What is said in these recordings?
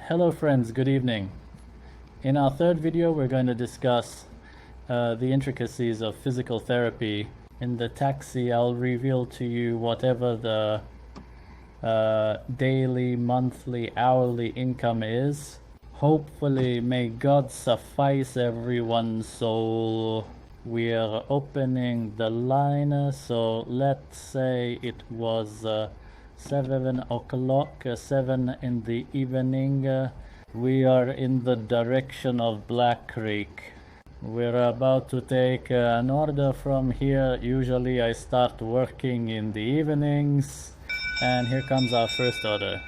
Hello friends, good evening. In our third video we're going to discuss the intricacies of physical therapy. In the taxi I'll reveal to you whatever the daily, monthly, hourly income is. Hopefully may God suffice everyone's soul. We are opening the line, so let's say it was 7 o'clock, 7 in the evening. We are in the direction of Black Creek. We're about to take an order from here. Usually I start working in the evenings, and here comes our first order.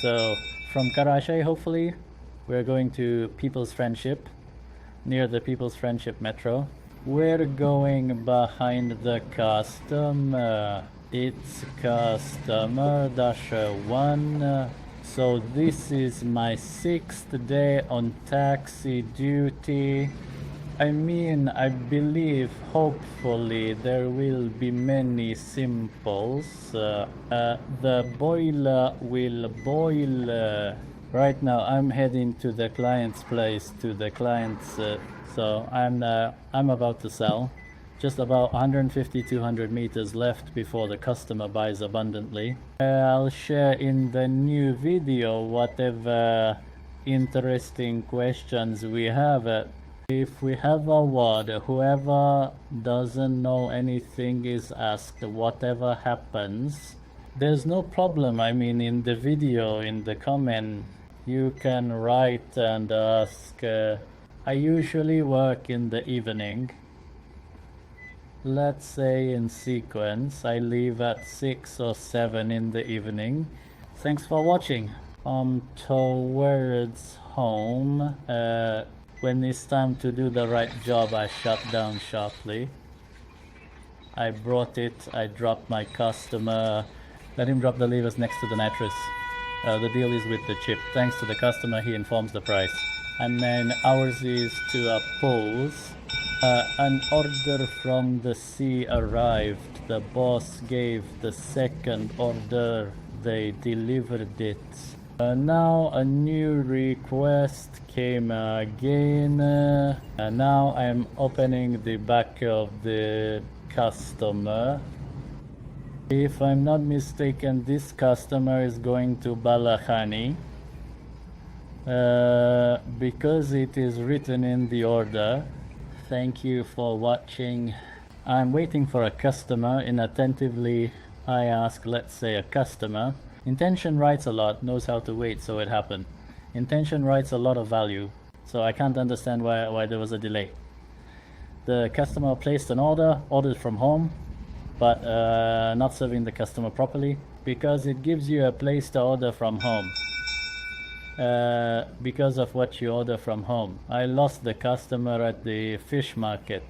So from Karashay, hopefully we're going to People's Friendship, near the People's Friendship Metro. We're going behind the customer. It's customer -1. So this is my 6th day on taxi duty. I believe hopefully there will be many simples. The boiler will boil. Right now I'm heading to the client's place, so I'm about to sell. Just about 150-200 meters left before the customer buys abundantly. I'll share in the new video whatever interesting questions we have. If we have a word, whoever doesn't know anything is asked whatever happens. There's no problem. I mean, in the video, in the comment, you can write and ask. I usually work in the evening. Let's say in sequence, I leave at 6 or 7 in the evening. Thanks for watching. Towards home. When it's time to do the right job, I shut down sharply. I brought it, I dropped my customer. Let him drop the levers next to the nitrous. The deal is with the chip. Thanks to the customer, he informs the price. And then ours is to oppose. An order from the sea arrived. The boss gave the second order. They delivered it. Now a new request came again. Now I'm opening the back of the customer. If I'm not mistaken, this customer is going to Balakhani. Because it is written in the order. Thank you for watching. I'm waiting for a customer. Inattentively I ask, let's say, a customer. Intention writes a lot, knows how to wait, so it happened. Intention writes a lot of value, so I can't understand why there was a delay. The customer placed an ordered from home, but not serving the customer properly, because it gives you a place to order from home. Because of what you order from home. I lost the customer at the fish market.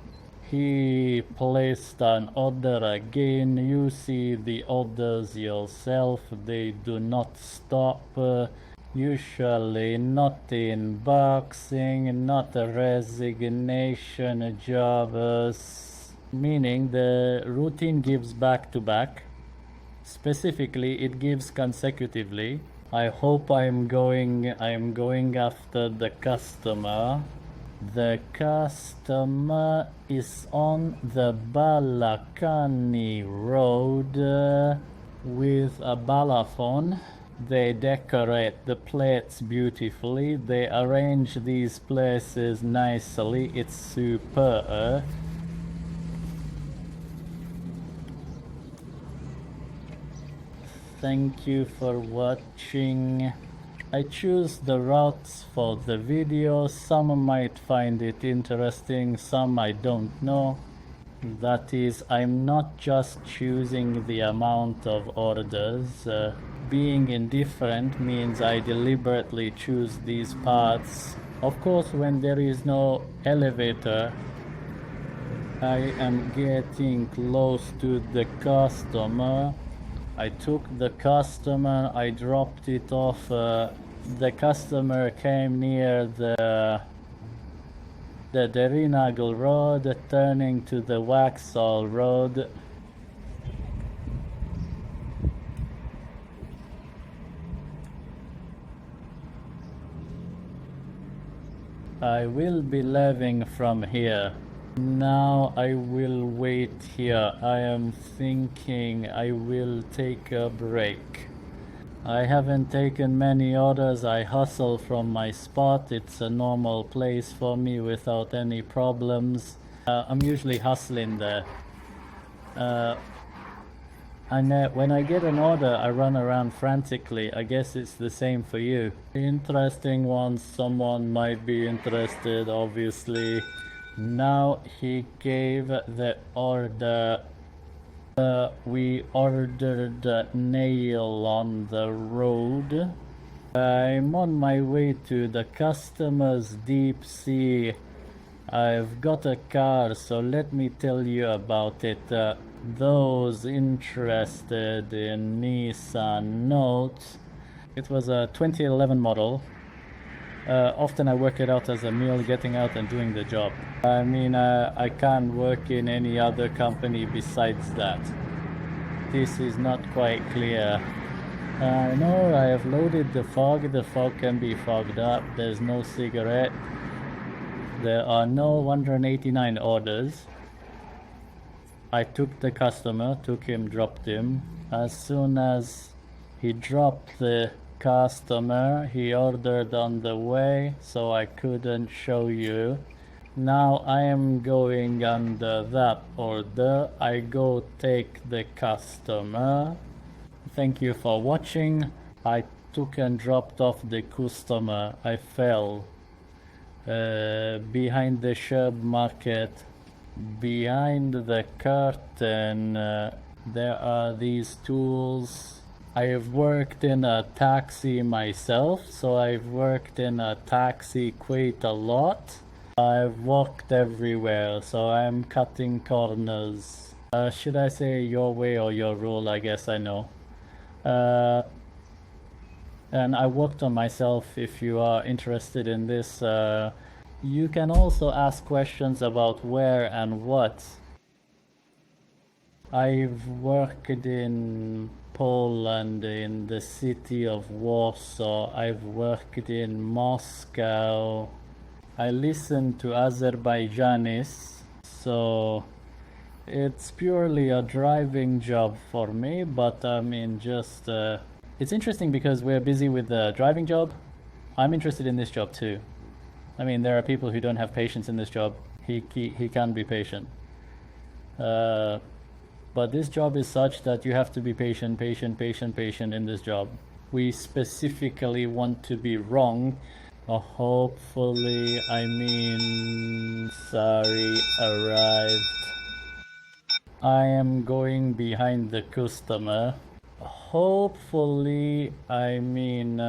He placed an order again. You see the orders yourself. They do not stop. Usually not in boxing, not a resignation jobs. Meaning the routine gives back to back. Specifically, it gives consecutively. I hope I'm going after the customer. The customer is on the Balakhani road with a balafon. They decorate the plates beautifully. They arrange these places nicely. It's super. Thank you for watching. I choose the routes for the video. Some might find it interesting, some I don't know. That is, I'm not just choosing the amount of orders. Being indifferent means I deliberately choose these parts. Of course, when there is no elevator, I am getting close to the customer. I took the customer, I dropped it off. The customer came near the Derinagle Road, turning to the Waxhaw Road. I will be leaving from here. Now I will wait here. I am thinking I will take a break. I haven't taken many orders. I hustle from my spot. It's a normal place for me without any problems. I'm usually hustling there. And when I get an order, I run around frantically. I guess it's the same for you. Interesting one. Someone might be interested, obviously. Now he gave the order. We ordered a nail on the road. I'm on my way to the customer's deep sea. I've got a car, so let me tell you about it. Those interested in Nissan Note, it was a 2011 model. Often I work it out as a meal, getting out and doing the job. I mean, I can't work in any other company besides that. This is not quite clear. I know I have loaded the fog. The fog can be fogged up. There's no cigarette. There are no 189 orders. I took the customer, took him, dropped him. As soon as he dropped the customer, he ordered on the way, so I couldn't show you. Now I am going under that order. I go take the customer. Thank you for watching. I took and dropped off the customer. I fell behind the Sherb market. Behind the curtain, there are these tools. I have worked in a taxi myself, so I've worked in a taxi quite a lot. I've walked everywhere, so I'm cutting corners. Should I say your way or your rule? I guess I know. And I worked on myself. If you are interested in this, you can also ask questions about where and what. I've worked in Poland, in the city of Warsaw. I've worked in Moscow. I listen to Azerbaijanis, so it's purely a driving job for me, but I mean, just it's interesting because we're busy with the driving job. I'm interested in this job too. I mean, there are people who don't have patience in this job. He can be patient. But this job is such that you have to be patient in this job. We specifically want to be wrong. Hopefully, I mean, sorry, arrived. I am going behind the customer. Hopefully, I mean,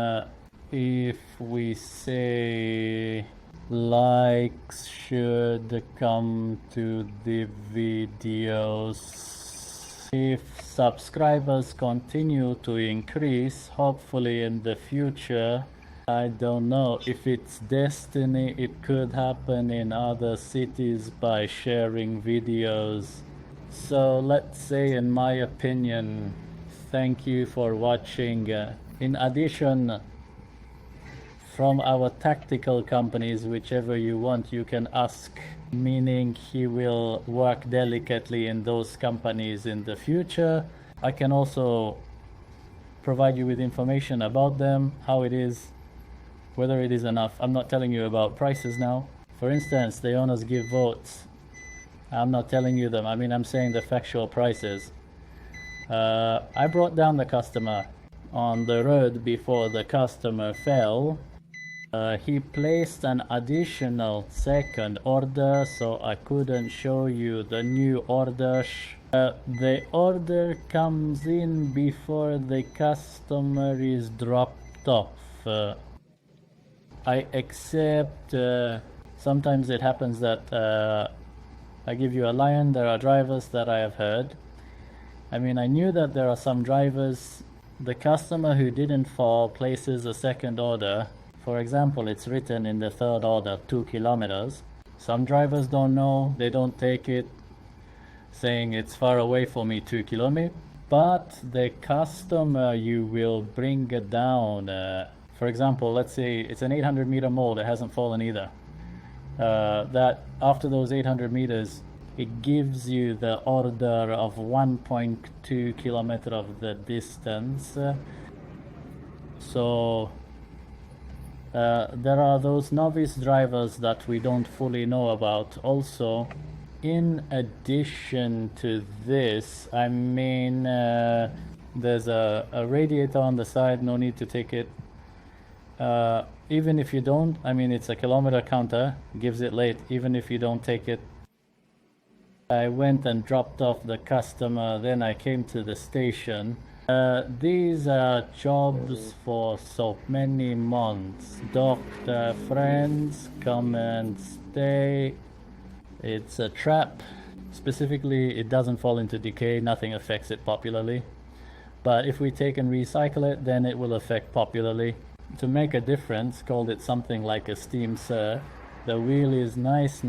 if we say likes should come to the videos. If subscribers continue to increase, hopefully in the future, I don't know, if it's destiny, it could happen in other cities by sharing videos. So let's say, in my opinion, thank you for watching. In addition, from our tactical companies, whichever you want, you can ask, meaning he will work delicately in those companies in the future. I can also provide you with information about them, how it is, whether it is enough. I'm not telling you about prices now. For instance, the owners give votes. I'm not telling you them. I mean, I'm saying the factual prices. I brought down the customer on the road before the customer fell. He placed an additional second order, so I couldn't show you the new order. The order comes in before the customer is dropped off. I accept. Sometimes it happens that I give you a lion. There are drivers that I have heard. I mean, I knew that there are some drivers. The customer who didn't fall places a second order. For example, it's written in the third order, 2 kilometers. Some drivers don't know, they don't take it, saying it's far away for me, 2 kilometers. But the customer you will bring it down. For example, let's say it's an 800 meter mold, it hasn't fallen either. that after those 800 meters, it gives you the order of 1.2 kilometer of the distance. So there are those novice drivers that we don't fully know about. Also, in addition to this, I mean, there's a radiator on the side, no need to take it. Even if you don't, I mean, it's a kilometer counter, gives it late, even if you don't take it. I went and dropped off the customer, then I came to the station. These are jobs for so many months. Doctor friends, come and stay. It's a trap. Specifically, it doesn't fall into decay, nothing affects it popularly. But if we take and recycle it, then it will affect popularly. To make a difference, called it something like a steam sir. The wheel is nice,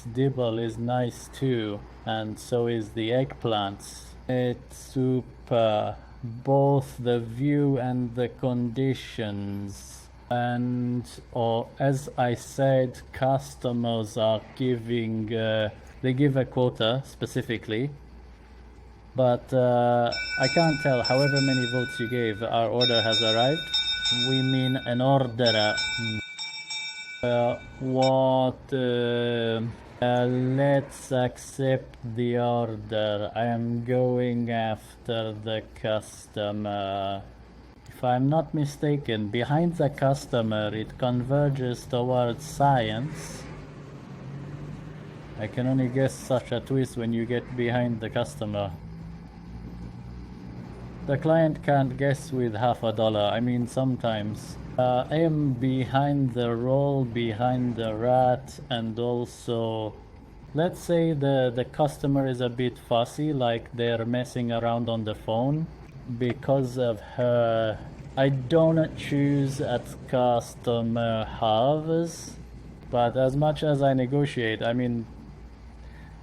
dibble is nice too, and so is the eggplants. It's super, both the view and the conditions. And, or as I said, customers are giving, they give a quota specifically, but I can't tell. However many votes you gave, our order has arrived. We mean an order. Let's accept the order. I am going after the customer. If I'm not mistaken, behind the customer it converges towards science. I can only guess such a twist when you get behind the customer. The client can't guess with $50. I mean, sometimes. I am behind the roll, behind the rat, and also, let's say the customer is a bit fussy, like they're messing around on the phone. Because of her, I don't choose at customer halves, but as much as I negotiate, I mean,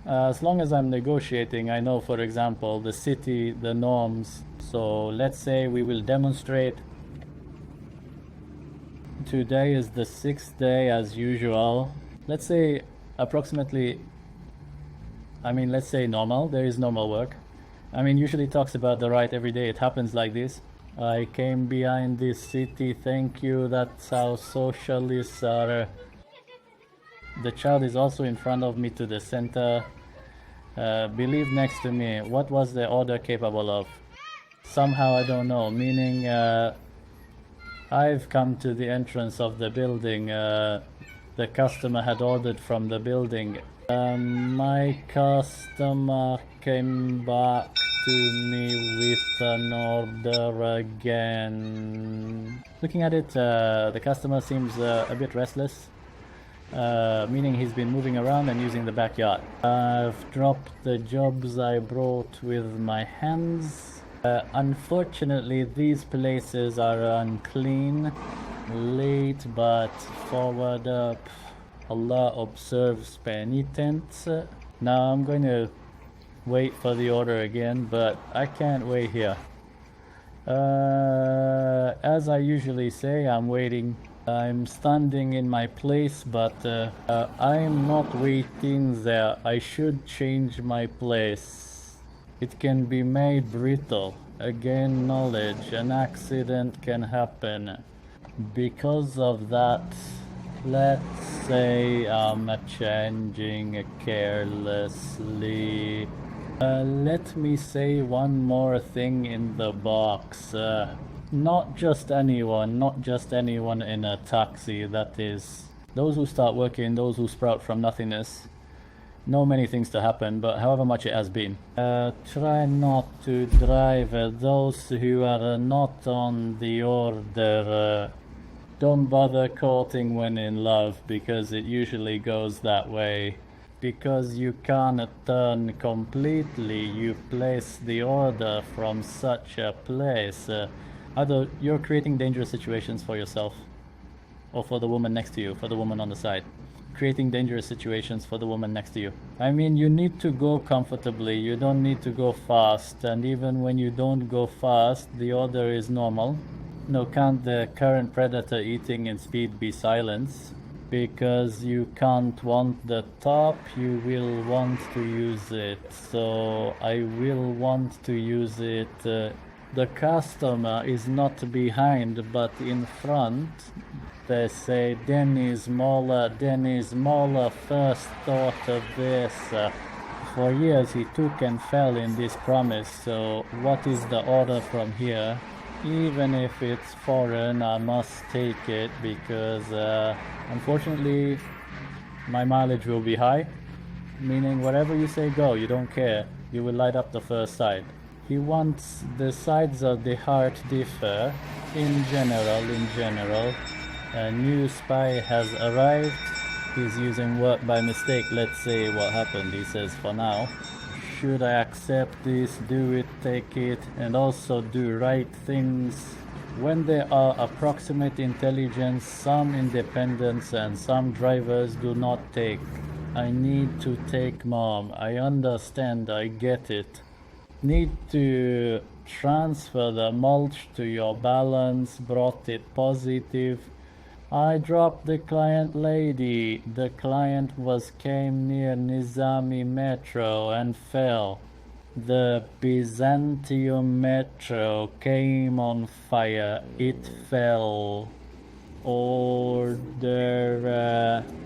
as long as I'm negotiating, I know, for example, the city, the norms. So let's say we will demonstrate. Today is the 6th day as usual. Let's say approximately, I mean, let's say normal. There is normal work. I mean, usually talks about the right every day. It happens like this. I came behind this city, thank you. That's how socialists are. The child is also in front of me to the center. Believe next to me. What was the order capable of? Somehow I don't know, meaning I've come to the entrance of the building. The customer had ordered from the building. My customer came back to me with an order again. Looking at it, the customer seems a bit restless. Meaning he's been moving around and using the backyard. I've dropped the jobs I brought with my hands. Unfortunately, these places are unclean. Late but forward up. Allah observes penitence. Now I'm going to wait for the order again, but I can't wait here. As I usually say, I'm waiting. I'm standing in my place, but I'm not waiting there. I should change my place. It can be made brittle. Again, knowledge. An accident can happen. Because of that, let's say I'm changing carelessly. Let me say one more thing in the box. Not just anyone in a taxi, that is. Those who start working, those who sprout from nothingness. Know many things to happen, but however much it has been. Try not to drive those who are not on the order. Don't bother courting when in love, because it usually goes that way. Because you can't turn completely, you place the order from such a place. Either you're creating dangerous situations for yourself, or for the woman next to you, for the woman on the side. Creating dangerous situations for the woman next to you. I mean, you need to go comfortably, you don't need to go fast, and even when you don't go fast, the order is normal. No, can't the current predator eating in speed be silence? because you can't want the top, you will want to use it. So I will want to use it. The customer is not behind but in front. They say Dennis Moller first thought of this. For years he took and fell in this promise. So what is the order from here? Even if it's foreign, I must take it because unfortunately my mileage will be high, meaning whatever you say go, you don't care, you will light up the first side. He wants the sides of the heart differ. In general, a new spy has arrived. He's using work by mistake. Let's see what happened. He says, for now, should I accept this, do it, take it, and also do right things? When there are approximate intelligence, some independence, and some drivers do not take. I need to take, Mom. I understand, I get it. Need to transfer the mulch to your balance, brought it positive. I dropped the client lady. The client came near Nizami Metro and fell. The Byzantium Metro came on fire. It fell. Order.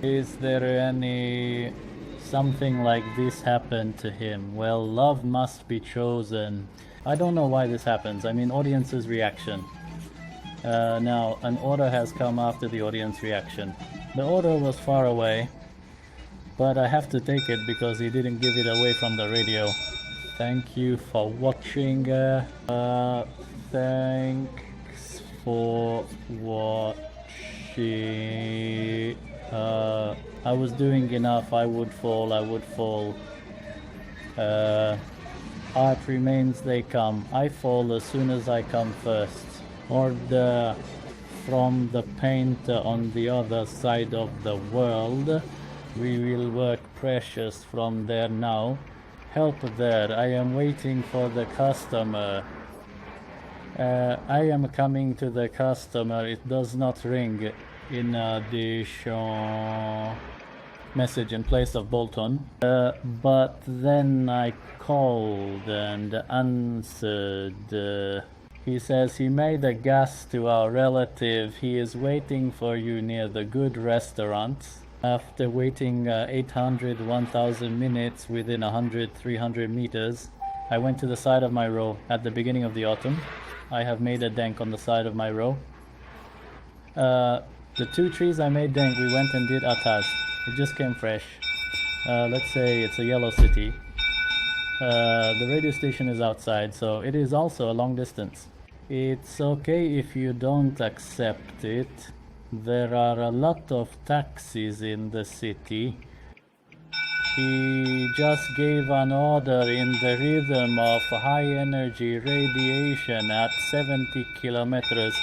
Is there any something like this happened to him? Well, love must be chosen. I don't know why this happens. I mean, audience's reaction. Now, an order has come after the audience reaction. The order was far away, but I have to take it because he didn't give it away from the radio. Thank you for watching. Thanks for watching. I was doing enough. I would fall. Art remains, they come. I fall as soon as I come first. Order from the painter on the other side of the world. We will work precious from there now. Help there. I am waiting for the customer. I am coming to the customer. It does not ring. In addition, message in place of Bolton. But then I called and answered. He says he made a guess to our relative. He is waiting for you near the good restaurants. After waiting 800, 1000 minutes within 100, 300 meters, I went to the side of my row at the beginning of the autumn. I have made a dank on the side of my row. The 2 trees I made dank, we went and did Ataz. It just came fresh. Let's say it's a yellow city. The radio station is outside, so it is also a long distance. It's okay if you don't accept it. There are a lot of taxis in the city. He just gave an order in the rhythm of high energy radiation at 70 kilometers.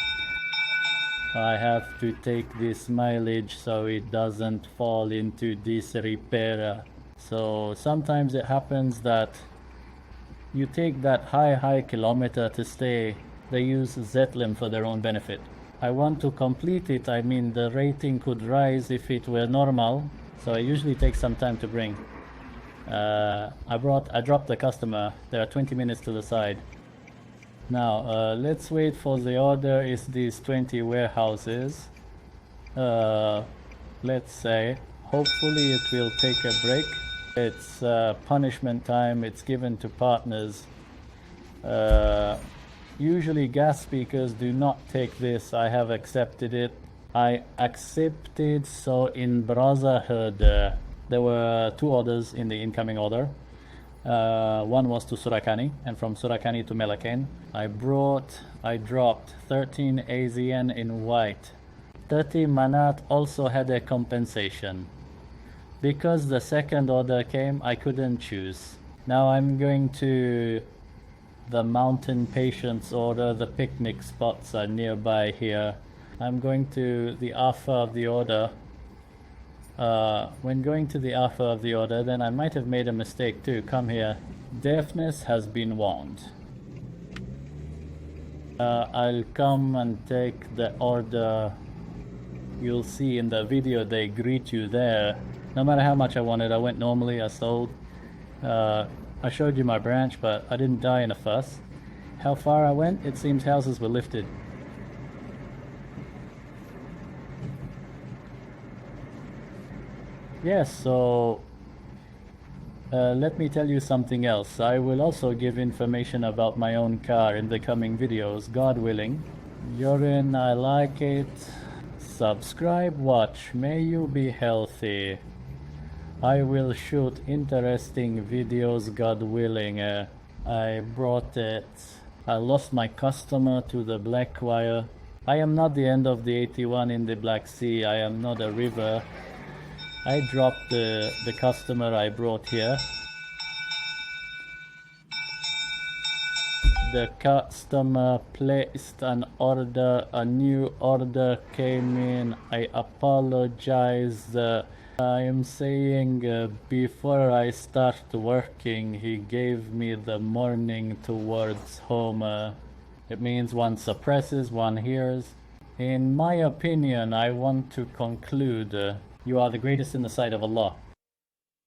I have to take this mileage so it doesn't fall into disrepair. So sometimes it happens that you take that high kilometer to stay. They use Zetlem for their own benefit. I want to complete it. I mean, the rating could rise if it were normal. So it usually takes some time to bring. I dropped the customer. There are 20 minutes to the side. Now, let's wait for the order. Is these 20 warehouses. Let's say, hopefully it will take a break. It's punishment time. It's given to partners. Usually gas speakers do not take this. I have accepted it. I accepted. So in Brotherhood, there were 2 orders in the incoming order. One was to Surakani, and from Surakani to Melakane. I dropped 13 AZN in white. 30 Manat also had a compensation. Because the second order came, I couldn't choose. Now I'm going to the mountain patients order. The picnic spots are nearby here. I'm going to the offer of the order. When going to the offer of the order, then I might have made a mistake too. Come here. Deafness has been warned. I'll come and take the order You'll see in the video they greet you there. No matter how much I wanted, I went normally, I sold. I showed you my branch, but I didn't die in a fuss. How far I went, it seems houses were lifted. Yes, so let me tell you something else. I will also give information about my own car in the coming videos, God willing. Yorin, I like it. Subscribe, watch. May you be healthy. I will shoot interesting videos, God willing. I brought it. I lost my customer to the black wire. I am not the end of the 81 in the Black Sea. I am not a river. I dropped the customer I brought here. The customer placed an order, a new order came in. I apologize. I am saying before I start working, he gave me the morning towards home. It means one suppresses, one hears. In my opinion, I want to conclude, you are the greatest in the sight of Allah.